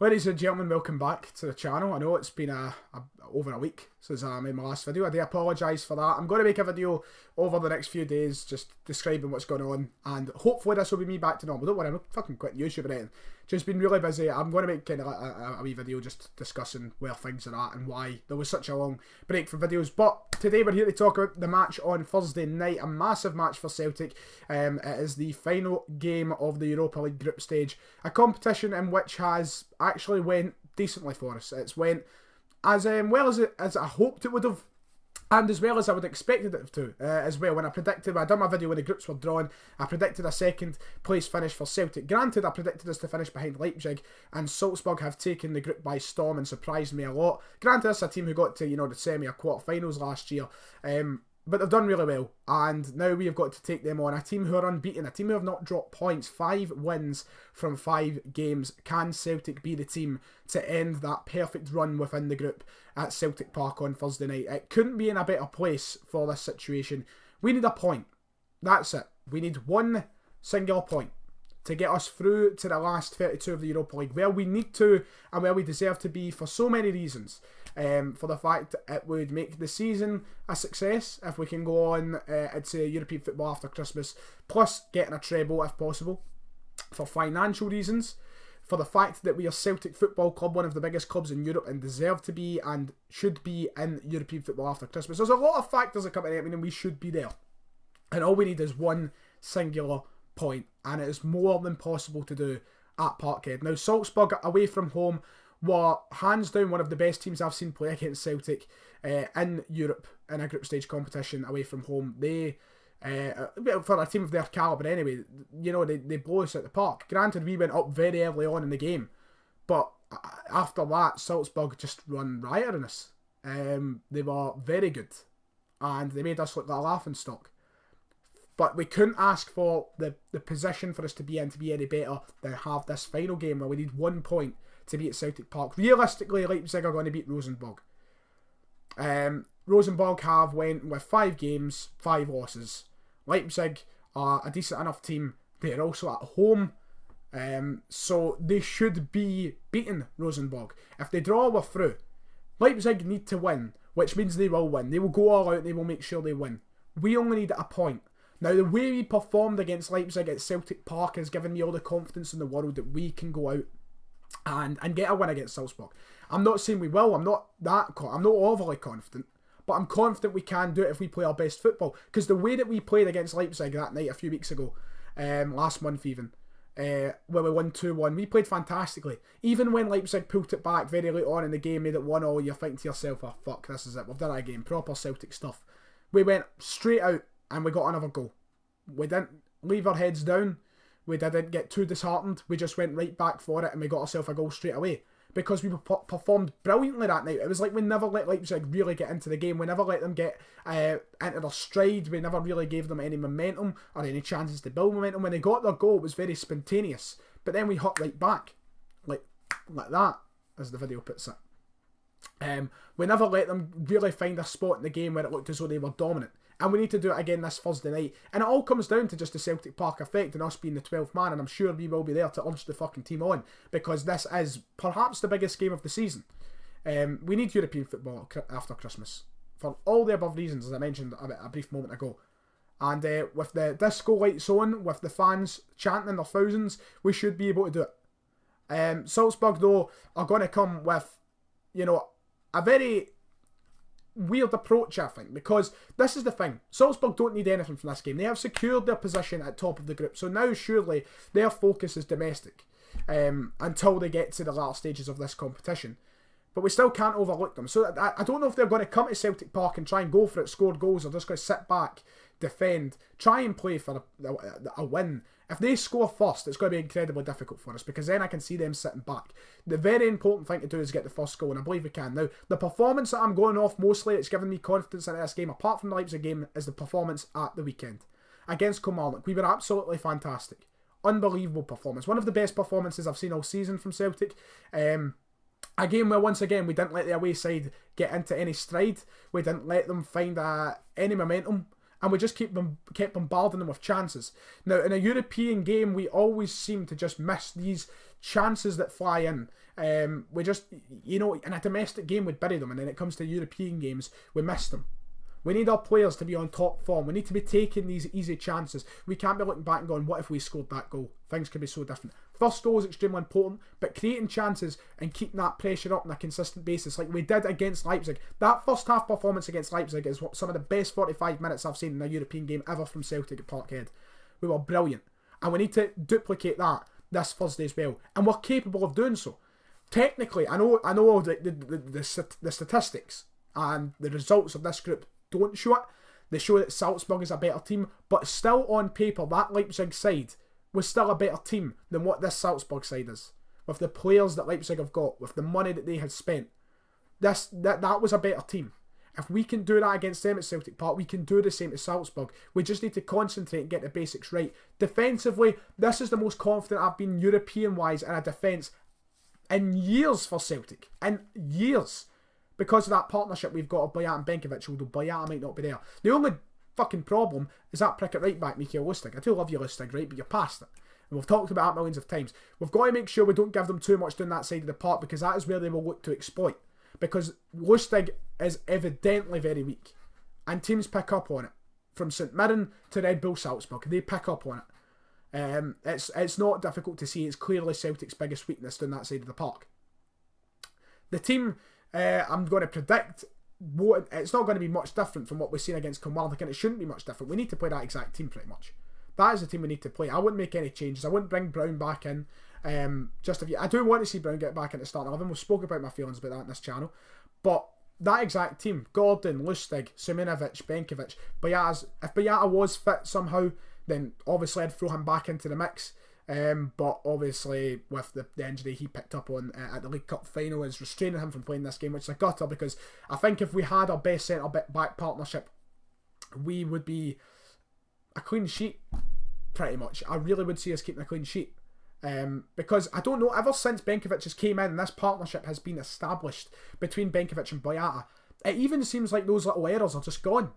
Ladies and gentlemen, welcome back to the channel. I know it's been over a week since I made my last video. I do apologise for that. I'm going to make a video over the next few days just describing what's going on, and hopefully this will be me back to normal. Don't worry, I'm not fucking quitting YouTube or anything. Just been really busy. I'm going to make kind of a wee video just discussing where things are at and why there was such a long break for videos. But today we're here to talk about the match on Thursday night, a massive match for Celtic. It is the final game of the Europa League group stage, a competition in which has actually went decently for us. It's went as well as I hoped it would have, and as well as I would have expected it to as well. When I done my video when the groups were drawn, I predicted a second place finish for Celtic. Granted, I predicted us to finish behind Leipzig, and Salzburg have taken the group by storm and surprised me a lot. Granted, it's a team who got to, the semi or quarter-finals last year, but they've done really well, and now we have got to take them on. A team who are unbeaten, a team who have not dropped points, 5 wins from 5 games. Can Celtic be the team to end that perfect run within the group at Celtic Park on Thursday night? It couldn't be in a better place for this situation. We need a point. That's it. We need one singular point to get us through to the last 32 of the Europa League, where we need to and where we deserve to be for so many reasons. For the fact it would make the season a success if we can go on into European football after Christmas, plus getting a treble if possible. For financial reasons, for the fact that we are Celtic Football Club, one of the biggest clubs in Europe, and deserve to be and should be in European football after Christmas. There's a lot of factors that come into it, and we should be there. And all we need is one singular point, and it is more than possible to do at Parkhead. Now, Salzburg away from home were hands down one of the best teams I've seen play against Celtic in Europe in a group stage competition away from home. They, for a team of their calibre anyway, they blow us at the park. Granted, we went up very early on in the game, but after that, Salzburg just run riot on us. They were very good, and they made us look like a laughingstock. But we couldn't ask for the position for us to be in to be any better than have this final game where we need 1 point to beat Celtic Park. Realistically, Leipzig are going to beat Rosenborg. Rosenborg have went with 5 games, 5 losses. Leipzig are a decent enough team. They're also at home, so they should be beating Rosenborg. If they draw, we're through. Leipzig need to win, which means they will win. They will go all out, they will make sure they win. We only need a point. Now, the way we performed against Leipzig at Celtic Park has given me all the confidence in the world that we can go out and get a win against Salzburg. I'm not saying we will. I'm not overly confident, but I'm confident we can do it if we play our best football. Because the way that we played against Leipzig that night a few weeks ago, last month even, where we won 2-1, we played fantastically. Even when Leipzig pulled it back very late on in the game, made it 1-1, you're thinking to yourself, oh fuck, this is it, we've done it again, proper Celtic stuff. We went straight out and we got another goal. We didn't leave our heads down. We didn't get too disheartened. We just went right back for it and we got ourselves a goal straight away. Because we performed brilliantly that night. It was like we never let Leipzig really get into the game. We never let them get into their stride. We never really gave them any momentum or any chances to build momentum. When they got their goal, it was very spontaneous. But then we hot right back. Like that, as the video puts it. We never let them really find a spot in the game where it looked as though they were dominant. And we need to do it again this Thursday night. And it all comes down to just the Celtic Park effect and us being the 12th man. And I'm sure we will be there to urge the fucking team on. Because this is perhaps the biggest game of the season. We need European football after Christmas. For all the above reasons, as I mentioned a brief moment ago. And with the disco lights on, with the fans chanting in their thousands, we should be able to do it. Salzburg, though, are going to come with, a very weird approach, I think, because this is the thing. Salzburg don't need anything from this game. They have secured their position at top of the group, so now surely their focus is domestic until they get to the latter stages of this competition. But we still can't overlook them. So I don't know if they're going to come to Celtic Park and try and go for it, score goals, or just going to sit back, defend, try and play for a win. If they score first, it's going to be incredibly difficult for us, because then I can see them sitting back. The very important thing to do is get the first goal, and I believe we can. Now, the performance that I'm going off mostly, it's given me confidence in this game, apart from the Leipzig game, is the performance at the weekend. Against Kilmarnock, we were absolutely fantastic. Unbelievable performance. One of the best performances I've seen all season from Celtic. A game where, once again, we didn't let the away side get into any stride. We didn't let them find any momentum. And we just kept bombarding them with chances. Now, in a European game, we always seem to just miss these chances that fly in. We just, in a domestic game we'd bury them, and then it comes to European games, we miss them. We need our players to be on top form. We need to be taking these easy chances. We can't be looking back and going, what if we scored that goal? Things could be so different. First goal is extremely important, but creating chances and keeping that pressure up on a consistent basis like we did against Leipzig. That first half performance against Leipzig is some of the best 45 minutes I've seen in a European game ever from Celtic at Parkhead. We were brilliant. And we need to duplicate that this Thursday as well. And we're capable of doing so. Technically, I know the statistics and the results of this group don't show it. They show that Salzburg is a better team, but still on paper, that Leipzig side was still a better team than what this Salzburg side is. With the players that Leipzig have got, with the money that they had spent, that was a better team. If we can do that against them at Celtic Park, we can do the same to Salzburg. We just need to concentrate and get the basics right. Defensively, this is the most confident I've been European-wise in a defence in years for Celtic. In years. Because of that partnership we've got of Bayat and Benkovic, although Bayat might not be there. The only fucking problem is that prick at right back, Mikael Lustig. I do love you, Lustig, right? But you're past it. And we've talked about that millions of times. We've got to make sure we don't give them too much down that side of the park, because that is where they will look to exploit. Because Lustig is evidently very weak. And teams pick up on it. From St Mirren to Red Bull Salzburg, they pick up on it. It's not difficult to see. It's clearly Celtic's biggest weakness down that side of the park. The team... I'm going to predict it's not going to be much different from what we've seen against Kilmarnock, and it shouldn't be much different. We need to play that exact team pretty much. That is the team we need to play. I wouldn't make any changes. I wouldn't bring Brown back in. I do want to see Brown get back into starting 11. We've spoken about my feelings about that in this channel. But that exact team, Gordon, Lustig, Suminovic, Benkovic, if Bayata was fit somehow, then obviously I'd throw him back into the mix. But obviously with the injury he picked up on at the League Cup final is restraining him from playing this game, which is a gutter, because I think if we had our best centre-back partnership, we would be a clean sheet, pretty much. I really would see us keeping a clean sheet. Because I don't know, ever since Benkovic has came in, this partnership has been established between Benkovic and Boyata. It even seems like those little errors are just gone.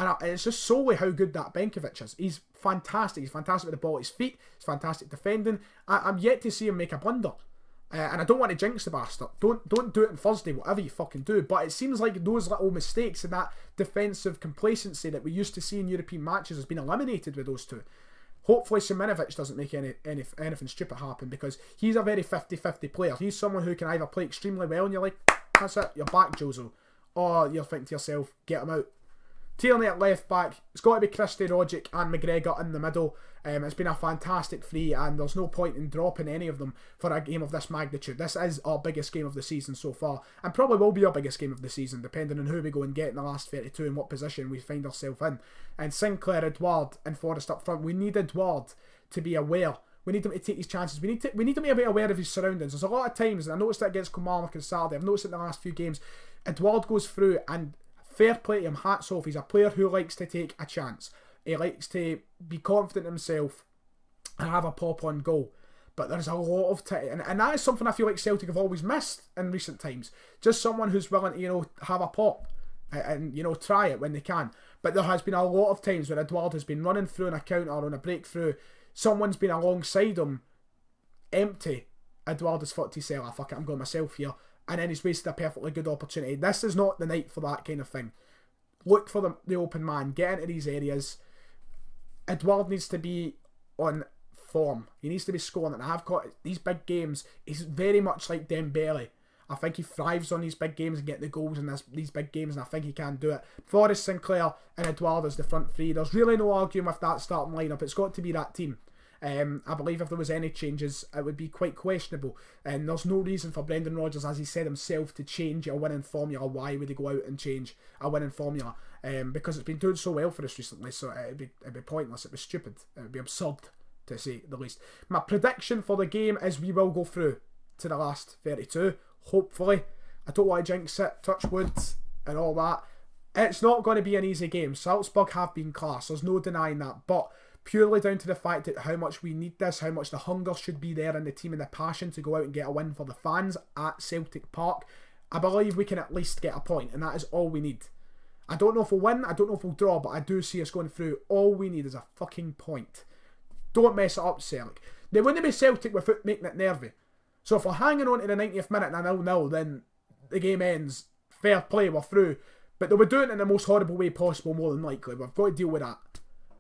And it's just solely how good that Benkovic is. He's fantastic. He's fantastic with the ball at his feet. He's fantastic defending. I'm yet to see him make a blunder. And I don't want to jinx the bastard. Don't do it on Thursday, whatever you fucking do. But it seems like those little mistakes and that defensive complacency that we used to see in European matches has been eliminated with those two. Hopefully Suminovic doesn't make anything stupid happen, because he's a very 50-50 player. He's someone who can either play extremely well and you're like, that's it, you're back, Jozo. Or you're thinking to yourself, get him out. Tierney at left back. It's got to be Christie, Rogic and McGregor in the middle. It's been a fantastic three, and there's no point in dropping any of them for a game of this magnitude. This is our biggest game of the season so far, and probably will be our biggest game of the season, depending on who we go and get in the last 32 and what position we find ourselves in. And Sinclair, Edouard and Forrest up front. We need Edouard to be aware. We need him to take his chances. We need him to be a bit aware of his surroundings. There's a lot of times, and I noticed it against Kilmarnock and Saturday, I've noticed it in the last few games, Edouard goes through, and fair play to him, hats off. He's a player who likes to take a chance. He likes to be confident in himself and have a pop on goal. But there's a lot of and that is something I feel like Celtic have always missed in recent times. Just someone who's willing to, have a pop and try it when they can. But there has been a lot of times where Edouard has been running through on a counter or on a breakthrough. Someone's been alongside him, empty. Edouard has thought to say, fuck it, I'm going myself here. And then he's wasted a perfectly good opportunity. This is not the night for that kind of thing. Look for the open man. Get into these areas. Edouard needs to be on form. He needs to be scoring. And I've got these big games. He's very much like Dembele. I think he thrives on these big games and get the goals in these big games, and I think he can do it. Forrest, Sinclair and Edouard as the front three. There's really no arguing with that starting lineup. It's got to be that team. I believe if there was any changes, it would be quite questionable, and there's no reason for Brendan Rodgers, as he said himself, to change a winning formula. Why would he go out and change a winning formula? Because it's been doing so well for us recently, so it'd be pointless. It'd be stupid. It would be absurd, to say the least. My prediction for the game is we will go through to the last 32, hopefully. I don't want to jinx it, touch wood and all that. It's not going to be an easy game. Salzburg have been class, there's no denying that, but purely down to the fact that how much we need this, how much the hunger should be there in the team and the passion to go out and get a win for the fans at Celtic Park, I believe we can at least get a point, and that is all we need. I don't know if we'll win, I don't know if we'll draw, but I do see us going through. All we need is a fucking point. Don't mess it up, Celtic. They wouldn't be Celtic without making it nervy. So if we're hanging on to the 90th minute and a 0-0, then the game ends. Fair play, we're through. But they'll be doing it in the most horrible way possible, more than likely. We've got to deal with that.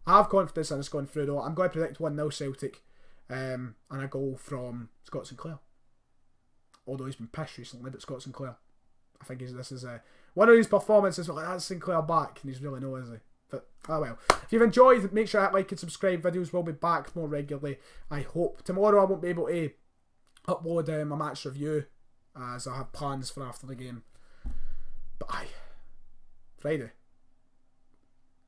I have confidence in us going through, though. I'm going to predict 1-0 Celtic. And a goal from Scott Sinclair. Although he's been pissed recently, but Scott Sinclair. I think this is one of his performances. Like, that's Sinclair back, and he's really no, is he? But, oh well. If you've enjoyed, make sure to hit like and subscribe. Videos will be back more regularly, I hope. Tomorrow I won't be able to upload my match review, as I have plans for after the game. But aye, Friday.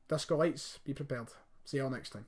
Disco lights, be prepared. See you all next time.